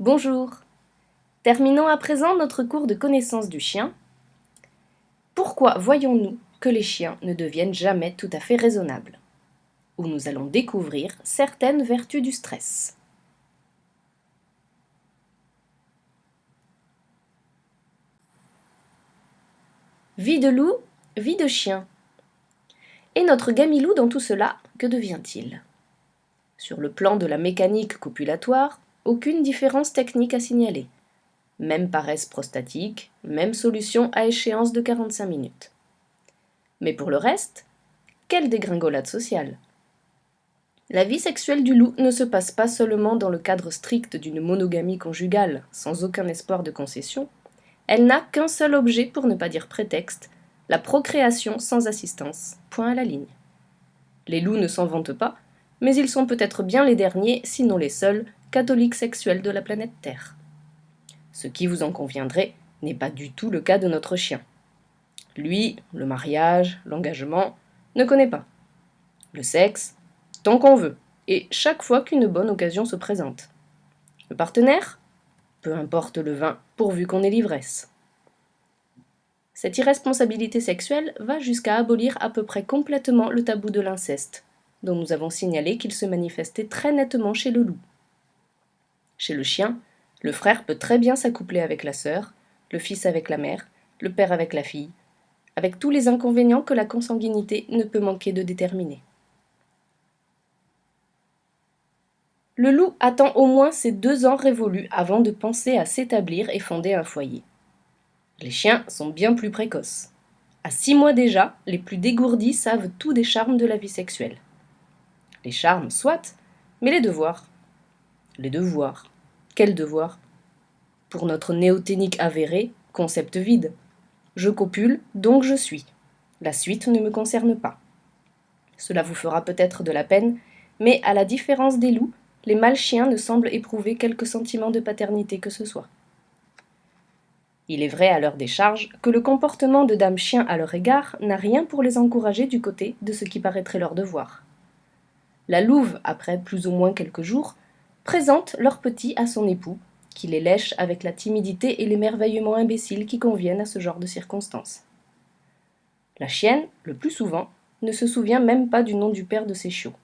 Bonjour. Terminons à présent notre cours de connaissance du chien. Pourquoi voyons-nous que les chiens ne deviennent jamais tout à fait raisonnables? Où nous allons découvrir certaines vertus du stress. Vie de loup, vie de chien. Et notre gamilou dans tout cela, que devient-il? Sur le plan de la mécanique copulatoire, aucune différence technique à signaler. Même paresse prostatique, même solution à échéance de 45 minutes. Mais pour le reste, quelle dégringolade sociale! La vie sexuelle du loup ne se passe pas seulement dans le cadre strict d'une monogamie conjugale, sans aucun espoir de concession. Elle n'a qu'un seul objet, pour ne pas dire prétexte, la procréation sans assistance, point à la ligne. Les loups ne s'en vantent pas, mais ils sont peut-être bien les derniers, sinon les seuls, catholiques sexuels de la planète Terre. Ce qui, vous en conviendrez, n'est pas du tout le cas de notre chien. Lui, le mariage, l'engagement, ne connaît pas. Le sexe, tant qu'on veut, et chaque fois qu'une bonne occasion se présente. Le partenaire? Peu importe le vin, pourvu qu'on ait l'ivresse. Cette irresponsabilité sexuelle va jusqu'à abolir à peu près complètement le tabou de l'inceste, dont nous avons signalé qu'il se manifestait très nettement chez le loup. Chez le chien, le frère peut très bien s'accoupler avec la sœur, le fils avec la mère, le père avec la fille, avec tous les inconvénients que la consanguinité ne peut manquer de déterminer. Le loup attend au moins ses 2 ans révolus avant de penser à s'établir et fonder un foyer. Les chiens sont bien plus précoces. À 6 mois déjà, les plus dégourdis savent tout des charmes de la vie sexuelle. Les charmes, soit, mais les devoirs. Les devoirs. Quels devoirs? Pour notre néoténique avéré, concept vide. Je copule, donc je suis. La suite ne me concerne pas. Cela vous fera peut-être de la peine, mais à la différence des loups, les mâles chiens ne semblent éprouver quelque sentiment de paternité que ce soit. Il est vrai à leur décharge que le comportement de dame chien à leur égard n'a rien pour les encourager du côté de ce qui paraîtrait leur devoir. La louve, après plus ou moins quelques jours, présente leur petit à son époux, qui les lèche avec la timidité et l'émerveillement imbécile qui conviennent à ce genre de circonstances. La chienne, le plus souvent, ne se souvient même pas du nom du père de ses chiots.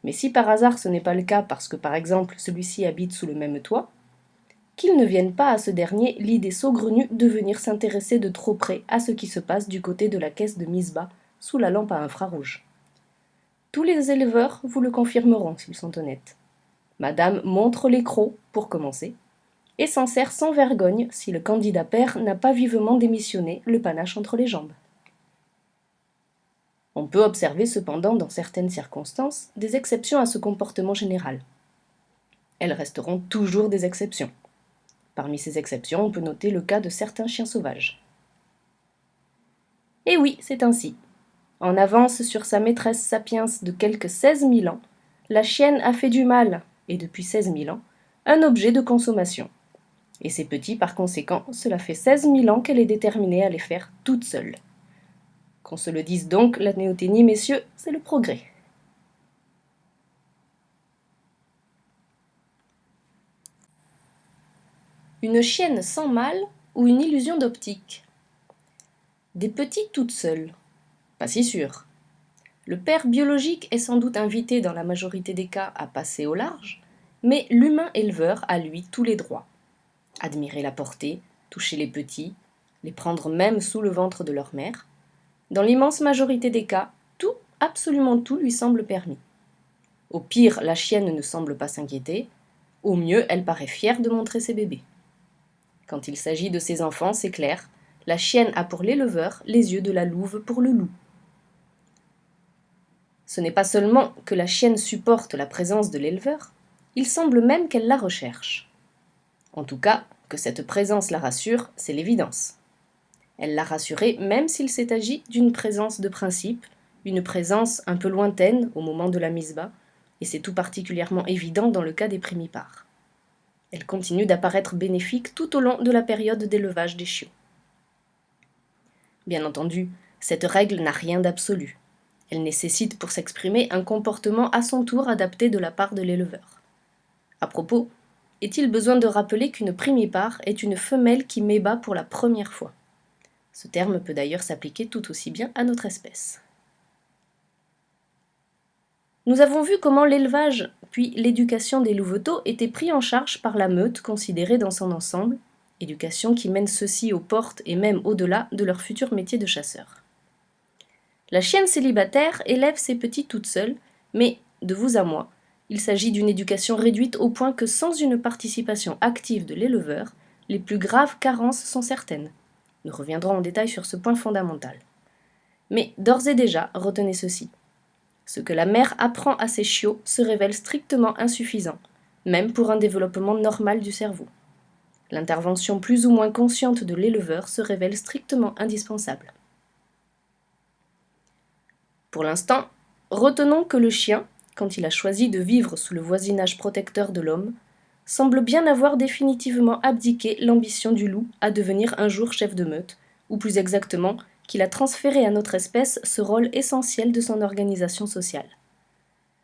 Mais si par hasard ce n'est pas le cas parce que par exemple celui-ci habite sous le même toit, qu'il ne vienne pas à ce dernier l'idée saugrenue de venir s'intéresser de trop près à ce qui se passe du côté de la caisse de mise bas, sous la lampe à infrarouge. Tous les éleveurs vous le confirmeront s'ils sont honnêtes. Madame montre les crocs, pour commencer, et s'en sert sans vergogne si le candidat père n'a pas vivement démissionné, le panache entre les jambes. On peut observer cependant dans certaines circonstances des exceptions à ce comportement général. Elles resteront toujours des exceptions. Parmi ces exceptions, on peut noter le cas de certains chiens sauvages. Et oui, c'est ainsi. En avance sur sa maîtresse sapiens de quelques 16 000 ans, la chienne a fait du mal, et depuis 16 000 ans, un objet de consommation. Et ses petits, par conséquent, cela fait 16 000 ans qu'elle est déterminée à les faire toute seule. Qu'on se le dise donc, la néoténie, messieurs, c'est le progrès. Une chienne sans mâle ou une illusion d'optique? Des petits toutes seules? Pas si sûr. Le père biologique est sans doute invité dans la majorité des cas à passer au large, mais l'humain éleveur a lui tous les droits. Admirer la portée, toucher les petits, les prendre même sous le ventre de leur mère. Dans l'immense majorité des cas, tout, absolument tout lui semble permis. Au pire, la chienne ne semble pas s'inquiéter, au mieux, elle paraît fière de montrer ses bébés. Quand il s'agit de ses enfants, c'est clair, la chienne a pour l'éleveur les yeux de la louve pour le loup. Ce n'est pas seulement que la chienne supporte la présence de l'éleveur, il semble même qu'elle la recherche. En tout cas, que cette présence la rassure, c'est l'évidence. Elle l'a rassurée même s'il s'est agi d'une présence de principe, une présence un peu lointaine au moment de la mise bas, et c'est tout particulièrement évident dans le cas des primipares. Elle continue d'apparaître bénéfique tout au long de la période d'élevage des chiots. Bien entendu, cette règle n'a rien d'absolu. Elle nécessite pour s'exprimer un comportement à son tour adapté de la part de l'éleveur. À propos, est-il besoin de rappeler qu'une primipare est une femelle qui mébat pour la première fois. Ce terme peut d'ailleurs s'appliquer tout aussi bien à notre espèce. Nous avons vu comment l'élevage, puis l'éducation des louveteaux étaient pris en charge par la meute considérée dans son ensemble, éducation qui mène ceux-ci aux portes et même au-delà de leur futur métier de chasseur. La chienne célibataire élève ses petits toute seule, mais, de vous à moi, il s'agit d'une éducation réduite au point que sans une participation active de l'éleveur, les plus graves carences sont certaines. Nous reviendrons en détail sur ce point fondamental. Mais d'ores et déjà, retenez ceci. Ce que la mère apprend à ses chiots se révèle strictement insuffisant, même pour un développement normal du cerveau. L'intervention plus ou moins consciente de l'éleveur se révèle strictement indispensable. Pour l'instant, retenons que le chien, quand il a choisi de vivre sous le voisinage protecteur de l'homme, semble bien avoir définitivement abdiqué l'ambition du loup à devenir un jour chef de meute, ou plus exactement, qu'il a transféré à notre espèce ce rôle essentiel de son organisation sociale.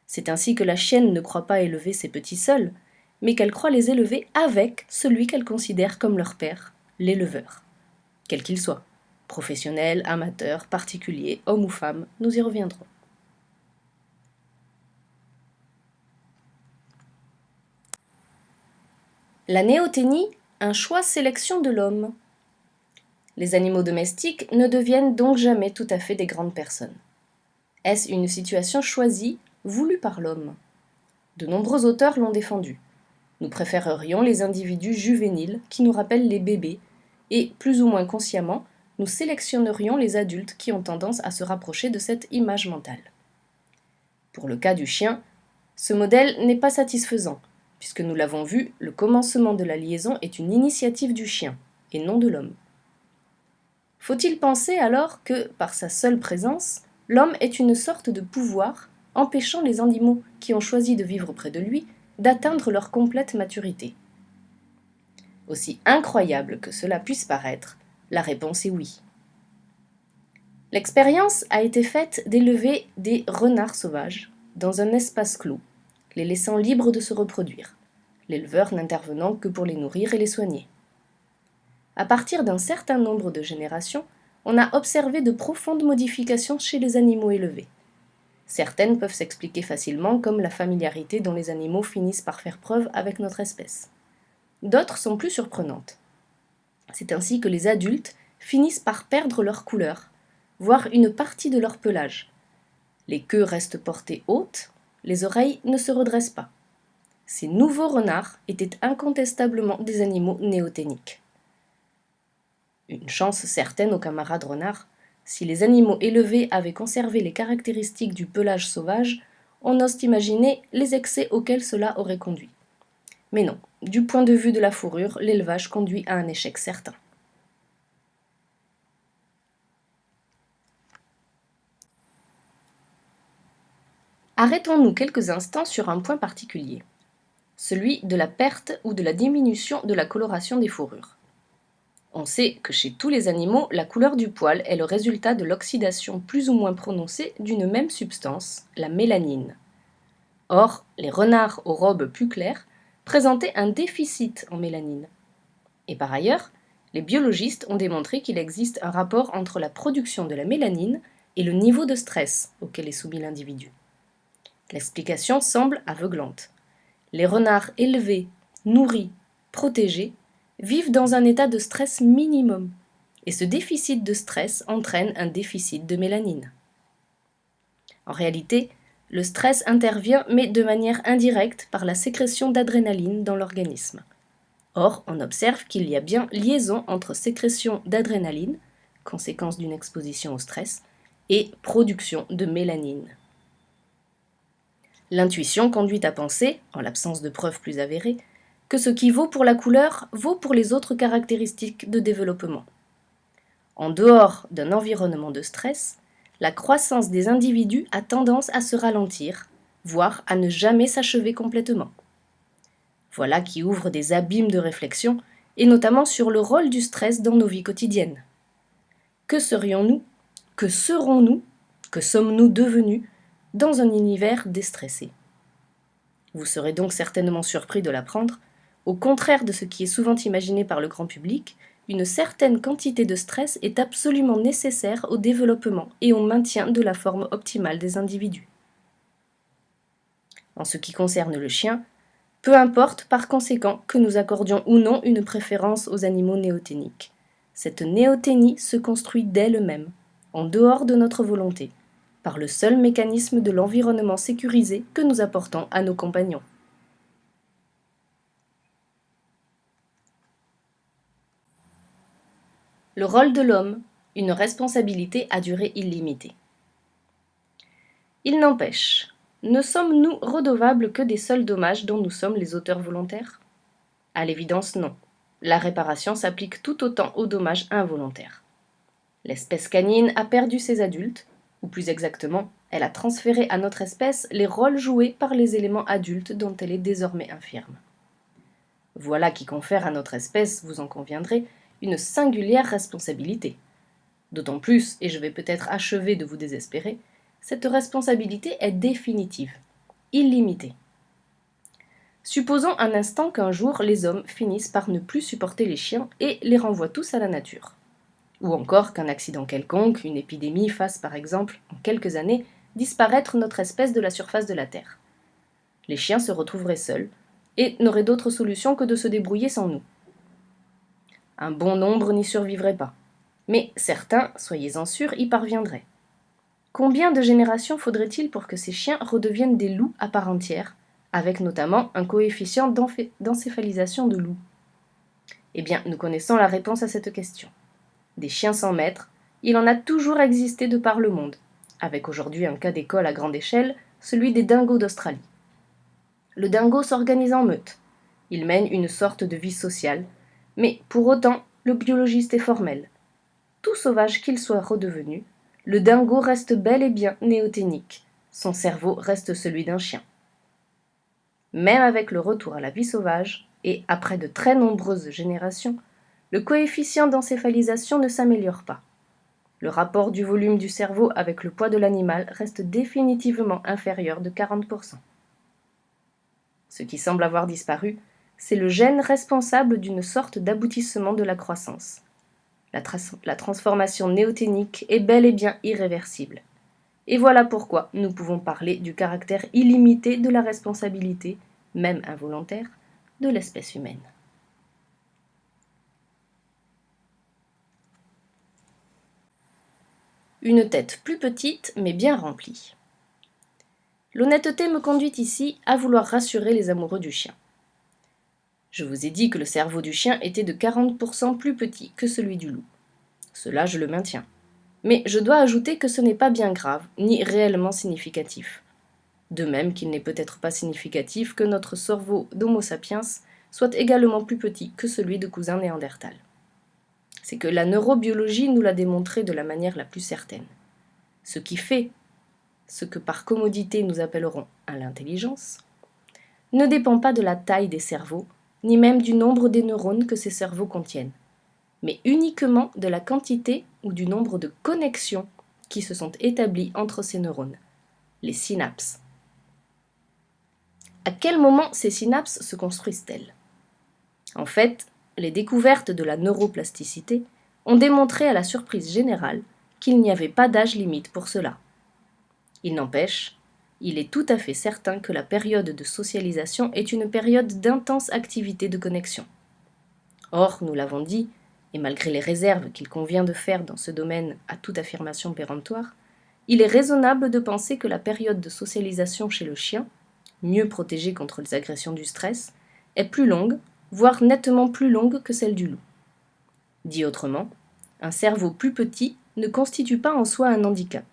C'est ainsi que la chienne ne croit pas élever ses petits seuls, mais qu'elle croit les élever avec celui qu'elle considère comme leur père, l'éleveur. Quel qu'il soit, professionnel, amateur, particulier, homme ou femme, nous y reviendrons. La néoténie, un choix-sélection de l'homme. Les animaux domestiques ne deviennent donc jamais tout à fait des grandes personnes. Est-ce une situation choisie, voulue par l'homme? De nombreux auteurs l'ont défendu. Nous préférerions les individus juvéniles qui nous rappellent les bébés, et, plus ou moins consciemment, nous sélectionnerions les adultes qui ont tendance à se rapprocher de cette image mentale. Pour le cas du chien, ce modèle n'est pas satisfaisant, puisque nous l'avons vu, le commencement de la liaison est une initiative du chien, et non de l'homme. Faut-il penser alors que, par sa seule présence, l'homme est une sorte de pouvoir empêchant les animaux qui ont choisi de vivre près de lui d'atteindre leur complète maturité? Aussi incroyable que cela puisse paraître, la réponse est oui. L'expérience a été faite d'élever des renards sauvages dans un espace clos, les laissant libres de se reproduire, l'éleveur n'intervenant que pour les nourrir et les soigner. À partir d'un certain nombre de générations, on a observé de profondes modifications chez les animaux élevés. Certaines peuvent s'expliquer facilement, comme la familiarité dont les animaux finissent par faire preuve avec notre espèce. D'autres sont plus surprenantes. C'est ainsi que les adultes finissent par perdre leur couleur, voire une partie de leur pelage. Les queues restent portées hautes, les oreilles ne se redressent pas. Ces nouveaux renards étaient incontestablement des animaux néoténiques. Une chance certaine aux camarades renards, si les animaux élevés avaient conservé les caractéristiques du pelage sauvage, on ose imaginer les excès auxquels cela aurait conduit. Mais non, du point de vue de la fourrure, l'élevage conduit à un échec certain. Arrêtons-nous quelques instants sur un point particulier, celui de la perte ou de la diminution de la coloration des fourrures. On sait que chez tous les animaux, la couleur du poil est le résultat de l'oxydation plus ou moins prononcée d'une même substance, la mélanine. Or, les renards aux robes plus claires présentaient un déficit en mélanine. Et par ailleurs, les biologistes ont démontré qu'il existe un rapport entre la production de la mélanine et le niveau de stress auquel est soumis l'individu. L'explication semble aveuglante. Les renards élevés, nourris, protégés vivent dans un état de stress minimum, et ce déficit de stress entraîne un déficit de mélanine. En réalité, le stress intervient, mais de manière indirecte par la sécrétion d'adrénaline dans l'organisme. Or, on observe qu'il y a bien liaison entre sécrétion d'adrénaline, conséquence d'une exposition au stress, et production de mélanine. L'intuition conduit à penser, en l'absence de preuves plus avérées, que ce qui vaut pour la couleur vaut pour les autres caractéristiques de développement. En dehors d'un environnement de stress, la croissance des individus a tendance à se ralentir, voire à ne jamais s'achever complètement. Voilà qui ouvre des abîmes de réflexion, et notamment sur le rôle du stress dans nos vies quotidiennes. Que serions-nous, que serons-nous, que sommes-nous devenus dans un univers déstressé? Vous serez donc certainement surpris de l'apprendre, Au contraire de ce qui est souvent imaginé par le grand public, une certaine quantité de stress est absolument nécessaire au développement et au maintien de la forme optimale des individus. En ce qui concerne le chien, peu importe par conséquent que nous accordions ou non une préférence aux animaux néoténiques. Cette néoténie se construit d'elle-même, en dehors de notre volonté, par le seul mécanisme de l'environnement sécurisé que nous apportons à nos compagnons. Le rôle de l'homme, une responsabilité à durée illimitée. Il n'empêche, ne sommes-nous redevables que des seuls dommages dont nous sommes les auteurs volontaires? À l'évidence, non. La réparation s'applique tout autant aux dommages involontaires. L'espèce canine a perdu ses adultes, ou plus exactement, elle a transféré à notre espèce les rôles joués par les éléments adultes dont elle est désormais infirme. Voilà qui confère à notre espèce, vous en conviendrez, une singulière responsabilité. D'autant plus, et je vais peut-être achever de vous désespérer, cette responsabilité est définitive, illimitée. Supposons un instant qu'un jour les hommes finissent par ne plus supporter les chiens et les renvoient tous à la nature. Ou encore qu'un accident quelconque, une épidémie fasse par exemple, en quelques années, disparaître notre espèce de la surface de la Terre. Les chiens se retrouveraient seuls et n'auraient d'autre solution que de se débrouiller sans nous. Un bon nombre n'y survivrait pas, mais certains, soyez-en sûrs, y parviendraient. Combien de générations faudrait-il pour que ces chiens redeviennent des loups à part entière, avec notamment un coefficient d'encéphalisation de loup? Eh bien, nous connaissons la réponse à cette question. Des chiens sans maître, il en a toujours existé de par le monde, avec aujourd'hui un cas d'école à grande échelle, celui des dingos d'Australie. Le dingo s'organise en meute. Il mène une sorte de vie sociale, mais pour autant, le biologiste est formel. Tout sauvage qu'il soit redevenu, le dingo reste bel et bien néoténique. Son cerveau reste celui d'un chien. Même avec le retour à la vie sauvage, et après de très nombreuses générations, le coefficient d'encéphalisation ne s'améliore pas. Le rapport du volume du cerveau avec le poids de l'animal reste définitivement inférieur de 40%. Ce qui semble avoir disparu, c'est le gène responsable d'une sorte d'aboutissement de la croissance. La transformation néoténique est bel et bien irréversible. Et voilà pourquoi nous pouvons parler du caractère illimité de la responsabilité, même involontaire, de l'espèce humaine. Une tête plus petite mais bien remplie. L'honnêteté me conduit ici à vouloir rassurer les amoureux du chien. Je vous ai dit que le cerveau du chien était de 40% plus petit que celui du loup. Cela, je le maintiens. Mais je dois ajouter que ce n'est pas bien grave, ni réellement significatif. De même qu'il n'est peut-être pas significatif que notre cerveau d'Homo sapiens soit également plus petit que celui de cousin Néandertal. C'est que la neurobiologie nous l'a démontré de la manière la plus certaine. Ce qui fait ce que par commodité nous appellerons à l'intelligence, ne dépend pas de la taille des cerveaux, ni même du nombre des neurones que ces cerveaux contiennent, mais uniquement de la quantité ou du nombre de connexions qui se sont établies entre ces neurones, les synapses. À quel moment ces synapses se construisent-elles? En fait, les découvertes de la neuroplasticité ont démontré à la surprise générale qu'il n'y avait pas d'âge limite pour cela. Il n'empêche, il est tout à fait certain que la période de socialisation est une période d'intense activité de connexion. Or, nous l'avons dit, et malgré les réserves qu'il convient de faire dans ce domaine à toute affirmation péremptoire, il est raisonnable de penser que la période de socialisation chez le chien, mieux protégé contre les agressions du stress, est plus longue, voire nettement plus longue que celle du loup. Dit autrement, un cerveau plus petit ne constitue pas en soi un handicap.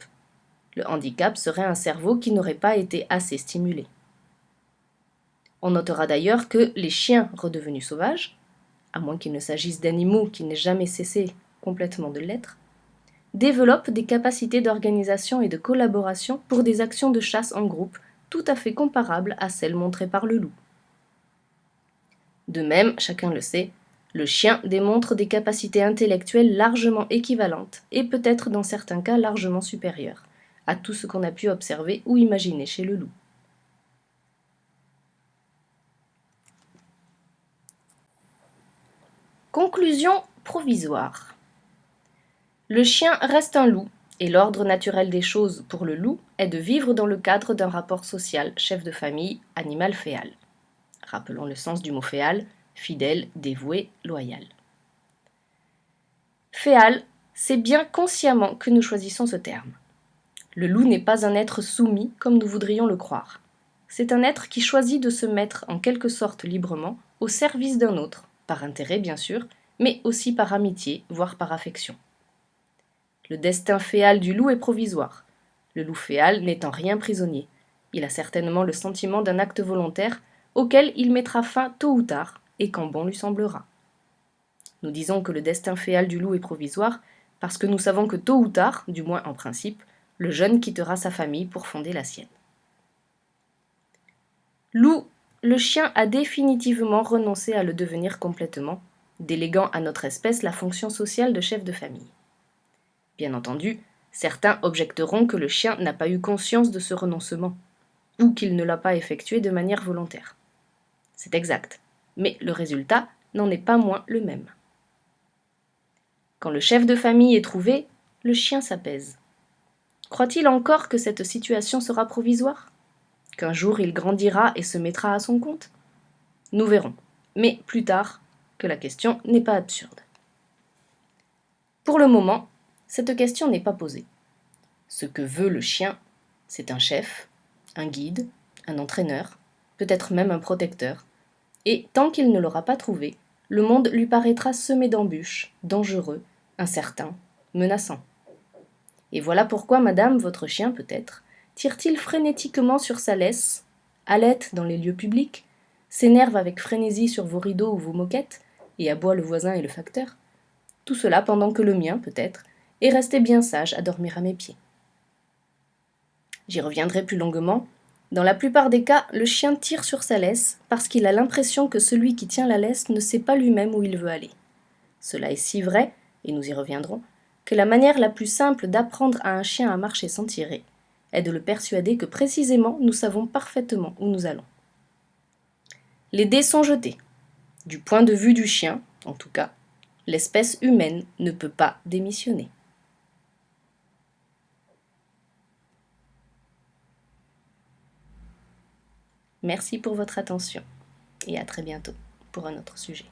Le handicap serait un cerveau qui n'aurait pas été assez stimulé. On notera d'ailleurs que les chiens redevenus sauvages, à moins qu'il ne s'agisse d'animaux qui n'aient jamais cessé complètement de l'être, développent des capacités d'organisation et de collaboration pour des actions de chasse en groupe tout à fait comparables à celles montrées par le loup. De même, chacun le sait, le chien démontre des capacités intellectuelles largement équivalentes et peut-être dans certains cas largement supérieures à tout ce qu'on a pu observer ou imaginer chez le loup. Conclusion provisoire. Le chien reste un loup, et l'ordre naturel des choses pour le loup est de vivre dans le cadre d'un rapport social chef de famille, animal féal. Rappelons le sens du mot féal, fidèle, dévoué, loyal. Féal, c'est bien consciemment que nous choisissons ce terme. Le loup n'est pas un être soumis comme nous voudrions le croire. C'est un être qui choisit de se mettre en quelque sorte librement au service d'un autre, par intérêt bien sûr, mais aussi par amitié, voire par affection. Le destin féal du loup est provisoire. Le loup féal n'est en rien prisonnier. Il a certainement le sentiment d'un acte volontaire auquel il mettra fin tôt ou tard, et quand bon lui semblera. Nous disons que le destin féal du loup est provisoire parce que nous savons que tôt ou tard, du moins en principe, le jeune quittera sa famille pour fonder la sienne. Loup, le chien a définitivement renoncé à le devenir complètement, déléguant à notre espèce la fonction sociale de chef de famille. Bien entendu, certains objecteront que le chien n'a pas eu conscience de ce renoncement, ou qu'il ne l'a pas effectué de manière volontaire. C'est exact, mais le résultat n'en est pas moins le même. Quand le chef de famille est trouvé, le chien s'apaise. Croit-il encore que cette situation sera provisoire? Qu'un jour il grandira et se mettra à son compte? Nous verrons, mais plus tard, que la question n'est pas absurde. Pour le moment, cette question n'est pas posée. Ce que veut le chien, c'est un chef, un guide, un entraîneur, peut-être même un protecteur, et tant qu'il ne l'aura pas trouvé, le monde lui paraîtra semé d'embûches, dangereux, incertain, menaçant. Et voilà pourquoi madame, votre chien peut-être, tire-t-il frénétiquement sur sa laisse, halète dans les lieux publics, s'énerve avec frénésie sur vos rideaux ou vos moquettes, et aboie le voisin et le facteur. Tout cela pendant que le mien, peut-être, est resté bien sage à dormir à mes pieds. J'y reviendrai plus longuement. Dans la plupart des cas, le chien tire sur sa laisse parce qu'il a l'impression que celui qui tient la laisse ne sait pas lui-même où il veut aller. Cela est si vrai, et nous y reviendrons, que la manière la plus simple d'apprendre à un chien à marcher sans tirer est de le persuader que précisément nous savons parfaitement où nous allons. Les dés sont jetés. Du point de vue du chien, en tout cas, l'espèce humaine ne peut pas démissionner. Merci pour votre attention et à très bientôt pour un autre sujet.